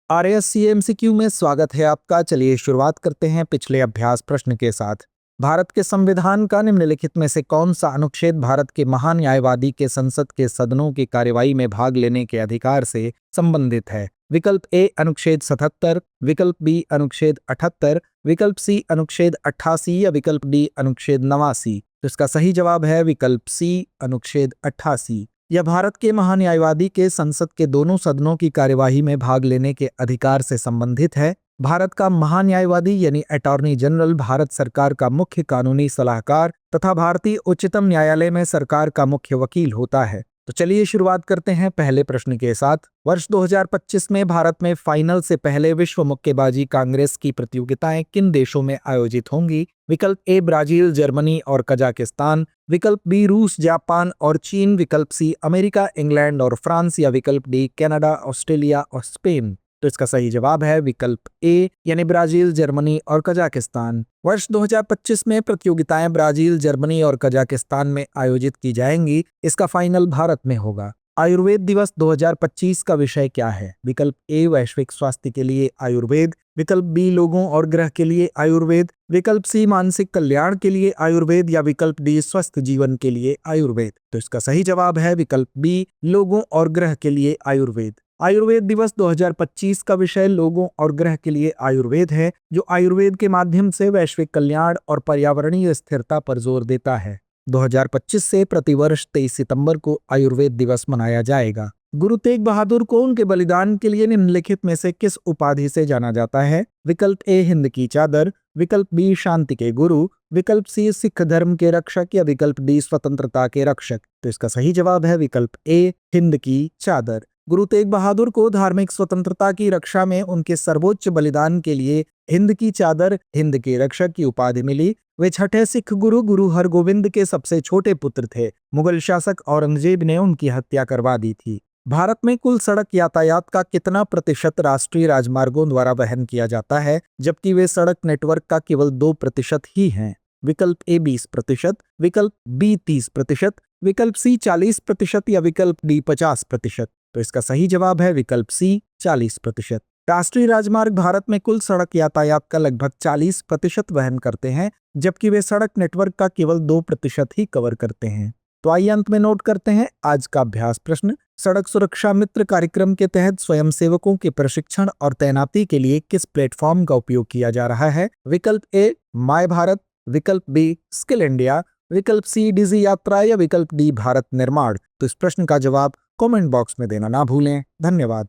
RSC MCQ में स्वागत है आपका। चलिए शुरुआत करते हैं पिछले अभ्यास प्रश्न के साथ। भारत के संविधान का निम्नलिखित में से कौन सा अनुच्छेद भारत के महान न्यायवादी के संसद के सदनों की कार्यवाही में भाग लेने के अधिकार से संबंधित है? विकल्प ए अनुच्छेद 77, विकल्प बी अनुच्छेद 78, विकल्प सी अनुच्छेद 88 या विकल्प डी अनुच्छेद 89। तो इसका सही जवाब है विकल्प सी अनुच्छेद 88। यह भारत के महान्यायवादी के संसद के दोनों सदनों की कार्यवाही में भाग लेने के अधिकार से संबंधित है। भारत का महान्यायवादी यानी अटॉर्नी जनरल भारत सरकार का मुख्य कानूनी सलाहकार तथा भारतीय उच्चतम न्यायालय में सरकार का मुख्य वकील होता है। तो चलिए शुरुआत करते हैं पहले प्रश्न के साथ। वर्ष 2025 में भारत में फाइनल से पहले विश्व मुक्केबाजी कांग्रेस की प्रतियोगिताएं किन देशों में आयोजित होंगी? विकल्प ए ब्राजील, जर्मनी और कजाकिस्तान, विकल्प बी रूस, जापान और चीन, विकल्प सी अमेरिका, इंग्लैंड और फ्रांस या विकल्प डी कनाडा, ऑस्ट्रेलिया और स्पेन। तो इसका सही जवाब है विकल्प ए यानी ब्राजील, जर्मनी और कजाकिस्तान। वर्ष 2025 में प्रतियोगिताएं ब्राजील, जर्मनी और कजाकिस्तान में आयोजित की जाएंगी। इसका फाइनल भारत में होगा। आयुर्वेद दिवस 2025 का विषय क्या है? विकल्प ए वैश्विक स्वास्थ्य के लिए आयुर्वेद, विकल्प बी लोगों और ग्रह के लिए आयुर्वेद, विकल्प सी मानसिक कल्याण के लिए आयुर्वेद या विकल्प डी स्वस्थ जीवन के लिए आयुर्वेद। तो इसका सही जवाब है विकल्प बी लोगों और ग्रह के लिए आयुर्वेद। आयुर्वेद दिवस 2025 का विषय लोगों और ग्रह के लिए आयुर्वेद है, जो आयुर्वेद के माध्यम से वैश्विक कल्याण और पर्यावरणीय स्थिरता पर जोर देता है। 2025 से प्रतिवर्ष 23 सितंबर को आयुर्वेद दिवस मनाया जाएगा। गुरु तेग बहादुर को उनके बलिदान के लिए निम्नलिखित में से किस उपाधि से जाना जाता है? विकल्प ए हिंद की चादर, विकल्प बी शांति के गुरु, विकल्प सी सिख धर्म के रक्षक या विकल्प डी स्वतंत्रता के रक्षक। तो इसका सही जवाब है विकल्प ए हिंद की चादर। गुरु तेग बहादुर को धार्मिक स्वतंत्रता की रक्षा में उनके सर्वोच्च बलिदान के लिए हिंद की चादर, हिंद के रक्षक की उपाधि मिली। वे छठे सिख गुरु गुरु हरगोविंद के सबसे छोटे पुत्र थे। मुगल शासक औरंगजेब ने उनकी हत्या करवा दी थी। भारत में कुल सड़क यातायात का कितना प्रतिशत राष्ट्रीय राजमार्गों द्वारा वहन किया जाता है, जबकि वे सड़क नेटवर्क का केवल 2% ही हैं? विकल्प ए 20%, विकल्प बी 30%, विकल्प सी 40% या विकल्प डी 50%। तो इसका सही जवाब है विकल्प सी 40%। राष्ट्रीय राजमार्ग भारत में कुल सड़क यातायात का लगभग 40% वहन करते हैं, जबकि वे सड़क नेटवर्क का केवल 2% ही कवर करते हैं। तो आइए अंत में नोट करते हैं आज का अभ्यास प्रश्न। सड़क सुरक्षा मित्र कार्यक्रम के तहत स्वयंसेवकों के प्रशिक्षण और तैनाती के लिए किस प्लेटफॉर्म का उपयोग किया जा रहा है? विकल्प ए माय भारत, विकल्प बी स्किल इंडिया, विकल्प सी डिजी यात्रा या विकल्प डी भारत निर्माण। तो इस प्रश्न का जवाब कमेंट बॉक्स में देना ना भूलें। धन्यवाद।